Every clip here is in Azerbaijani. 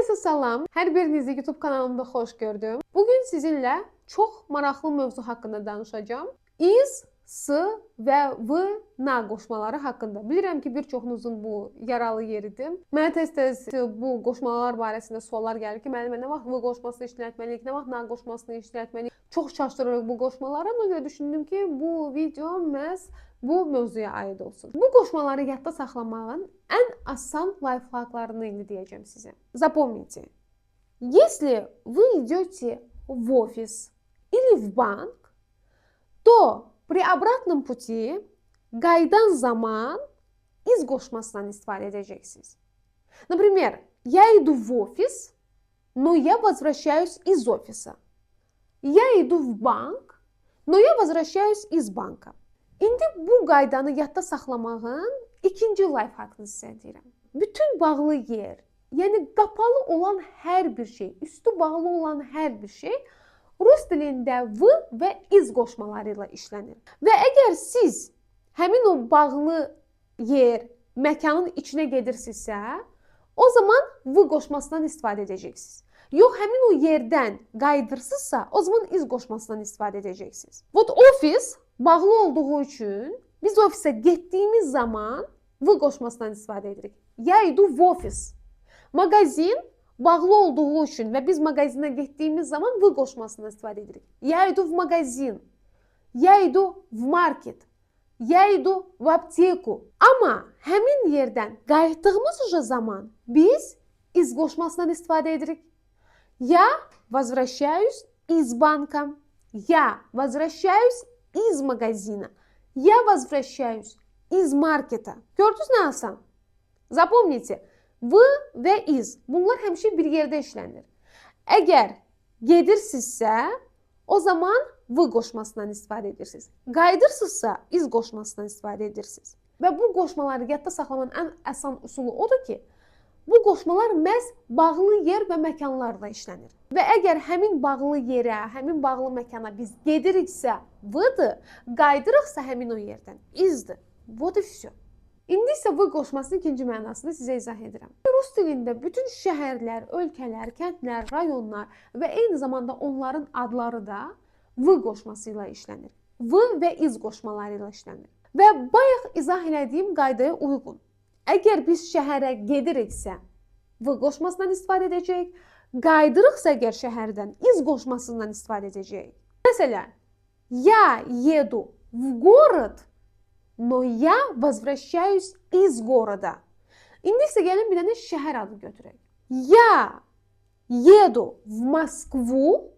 Herkese salam. Hər birinizi YouTube kanalımda xoş gördüm. Bugün sizinlə çox maraqlı mövzu haqqında danışacağım. İz, s və v na qoşmaları haqqında. Bilirəm ki, bir çoxunuzun bu yaralı yeridir. Mənə tez-tez bu qoşmalar barəsində suallar gəlir ki, müəllimə nə vaxt v qoşmasını işlətməliyik, nə vaxt na qoşmasını işlətməliyik. Çox çaşdırırıq bu qoşmaları. Ona görə düşündüm ki, bu video məhz bu mövzuya aid olsun. Bu qoşmaları yadda saxlamağın ən asan lifehacklarını indi deyəcəm sizə. Запомните, если вы идете в офис или в банк, то при обратном пути qayıdan zaman из qoşmasından istifadə edəcəksiniz. Например, я иду в офис, но я возвращаюсь из офиса. Я иду в банк, но я возвращаюсь из банка. İndi bu qaydanı yadda saxlamağın ikinci lifehackını sizə deyirəm. Bütün bağlı yer, yəni qapalı olan hər bir şey, üstü bağlı olan hər bir şey rus dilində v və iz qoşmaları ilə işlənir. Və əgər siz həmin o bağlı yer, məkanın içinə gedirsinizsə, o zaman v qoşmasından istifadə edəcəksiniz. Yox, həmin o yerdən qayıdırsınızsa, o zaman iz qoşmasından istifadə edəcəksiniz. Вот ofis bağlı olduğu üçün biz ofisə getdiyimiz zaman v qoşmasından istifadə edirik. Я иду в офис. Mağazin bağlı olduğu üçün və biz mağazinə getdiyimiz zaman v qoşmasından istifadə edirik. Я иду в магазин. Я иду в market. Я иду в аптеку. Amma həmin yerdən qayıtdığımız zaman biz iz qoşmasından istifadə edirik. Я возвращаюсь из банка. Я возвращаюсь из магазина. Я возвращаюсь из marketa. Gördünüz nə asan? Запомните, v və iz. Bunlar həmişə bir yerdə işlənir. Əgər gedirsinizsə, o zaman v qoşmasından istifadə edirsiniz. Qayıdırsınızsa, iz qoşmasından istifadə edirsiniz. Və bu qoşmaları yadda saxlamanın ən asan üsulu odur ki, bu qoşmalar məhz bağlı yer və məkanlarla işlənir. Və əgər həmin bağlı yerə, həmin bağlı məkana biz gediriksə v-dır, qayıdırıqsa həmin o yerdən izdir. Вот и все. İndi isə v qoşmasının ikinci mənasını sizə izah edirəm. Rus dilində bütün şəhərlər, ölkələr, kəndlər, rayonlar və eyni zamanda onların adları da v qoşması ilə işlənir. V və iz qoşmaları ilə işlənir. Və bayaq izah elədiyim qaydaya uyğun. Əgər biz şəhərə gediriksə, v qoşmasından istifadə edəcəyik. Qayıdırıqsa əgər şəhərdən, iz qoşmasından istifadə edəcəyik. Məsələn, я еду в город, но я возвращаюсь из города. İndi isə gəlin bir dənə şəhər adı götürək. Я еду в Москву,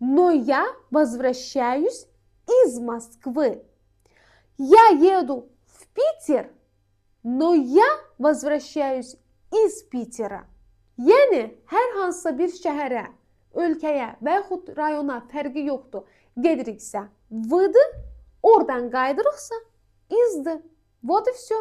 но я возвращаюсь из Москвы. Я еду в Питер, но я возвращаюсь из Питера. Yəni, hər hansısa bir şəhərə, ölkəyə və yaxud rayona fərqi yoxdur. Gediriksə v-dır, oradan qayıdırıqsa izdir. Вот и все.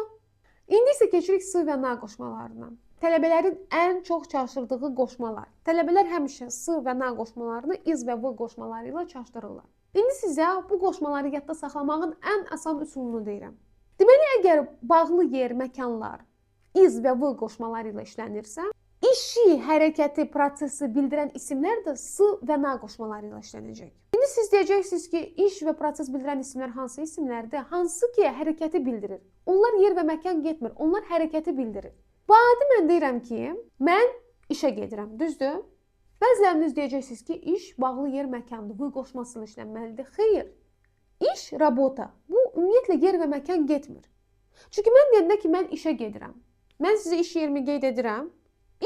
İndi isə keçirik s və na qoşmalarına. Tələbələrin ən çox çaşdırdığı qoşmalar. Tələbələr həmişə s və na qoşmalarını iz və v qoşmaları ilə çaşdırırlar. İndi sizə bu qoşmaları yadda saxlamağın ən asan üsulunu deyirəm. Deməli, əgər bağlı yer, məkanlar iz və v qoşmaları ilə işlənirsə, işi, hərəkəti, prosesi bildirən isimlər də s və na qoşmaları ilə işlənəcək. İndi siz deyəcəksiniz ki, iş və proses bildirən isimlər hansı isimlərdir? Hansı ki, hərəkəti bildirir. Onlar yer və məkan getmir, onlar hərəkəti bildirir. Bu adı mən deyirəm ki, mən işə gedirəm, düzdür? Bəziləriniz deyəcəksiniz ki, iş bağlı yer, məkandır, v qoşması ilə işlənməlidir. Xeyr, iş, rabota, bu ümumiyyətlə yer və məkan getmir. Çünki mən deyəndə ki, mən işə gedirəm. Mən sizə iş yerimi qeyd edirəm.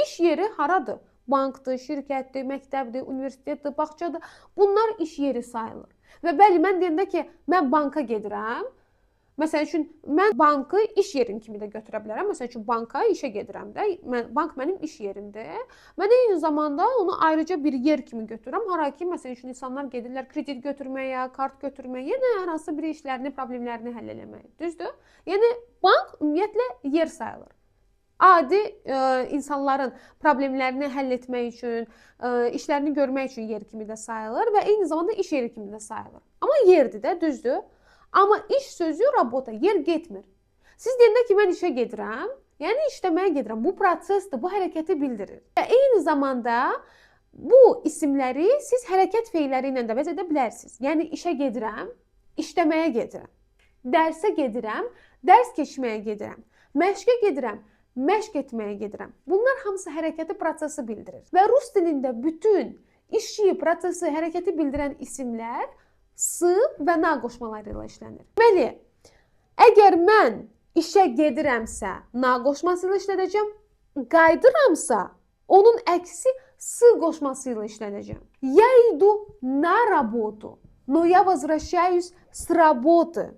İş yeri haradır? Bankdır, şirkətdir, məktəbdir, universitetdir, bağçadır. Bunlar iş yeri sayılır. Və bəli, mən deyəndə ki, mən banka gedirəm. Məsəl üçün, mən bankı iş yerim kimi də götürə bilərəm. Məsəl üçün, banka işə gedirəm də. Bank mənim iş yerimdir. Mən eyni zamanda onu ayrıca bir yer kimi götürürəm. Hara ki, məsəl üçün, insanlar gedirlər kredit götürməyə, kart götürməyə, yəni hər hansı bir işlərini, problemlərini həll eləməyə. Düzdür? Yəni, bank ümumiyyətlə yer sayılır. Adi insanların problemlərini həll etmək üçün, işlərini görmək üçün yer kimi də sayılır və eyni zamanda iş yeri kimi də sayılır. Amma yerdir də, düzdür? Amma iş sözü rabota, yer getmir. Siz deyəndə ki, mən işə gedirəm, Yəni işləməyə gedirəm. Bu prosesdir, bu hərəkəti bildirir. Və eyni zamanda bu isimləri siz hərəkət feilləri ilə də vəz edə bilərsiniz. Yəni işə gedirəm, işləməyə gedirəm. Dərsə gedirəm, dərs keçməyə gedirəm. Məşqə gedirəm, məşq etməyə gedirəm. Bunlar hamısı hərəkəti, prosesi bildirir. Və rus dilində bütün işi, prosesi, hərəkəti bildirən isimlər s və na qoşmaları ilə işlənir. Deməli, əgər mən işə gedirəmsə, na qoşması ilə işlədəcəm, qayıdıramsa, onun əksi s qoşması ilə işlədəcəm. Я иду на работу, но я возвращаюсь с работы.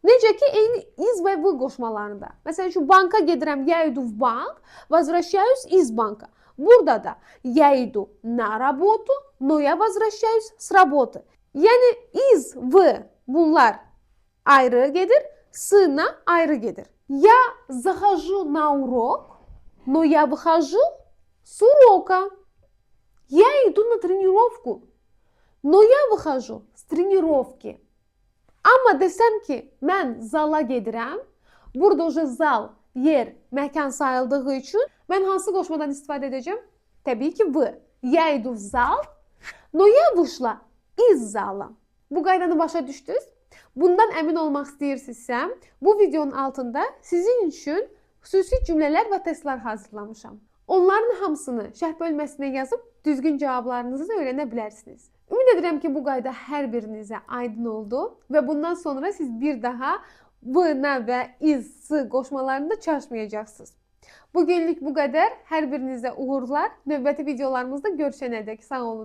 Necə ki, eyni iz və v qoşmalarında. Məsələn üçün, banka gedirəm, я иду в банк, возвращаюсь из банка. Burada da я иду на работу, но я возвращаюсь с работы. Yəni iz, v bunlar ayrı gedir, s-na ayrı gedir. Я захожу на урок, но я выхожу с урока. Я иду на тренировку, но я выхожу с тренировки. Amma desəm ki, mən zala gedirəm, burada уже zal, yer, məkan sayıldığı üçün mən hansı qoşmadan istifadə edəcəm? Təbii ki, v. Я иду в зал, но я вышла из зала. Bu qaydanı başa düşdünüz? Bundan əmin olmaq istəyirsinizsə, bu videonun altında sizin üçün xüsusi cümlələr və testlər hazırlamışam. Onların hamısını şərh bölməsinə yazıb düzgün cavablarınızı öyrənə bilərsiniz. Ümid edirəm ki, bu qayda hər birinizə aydın oldu və bundan sonra siz bir daha v, na və iz, s qoşmalarında çaşmayacaqsınız. Bugünlük bu qədər. Hər birinizə uğurlar. Növbəti videolarımızda görüşənədək sağ olun.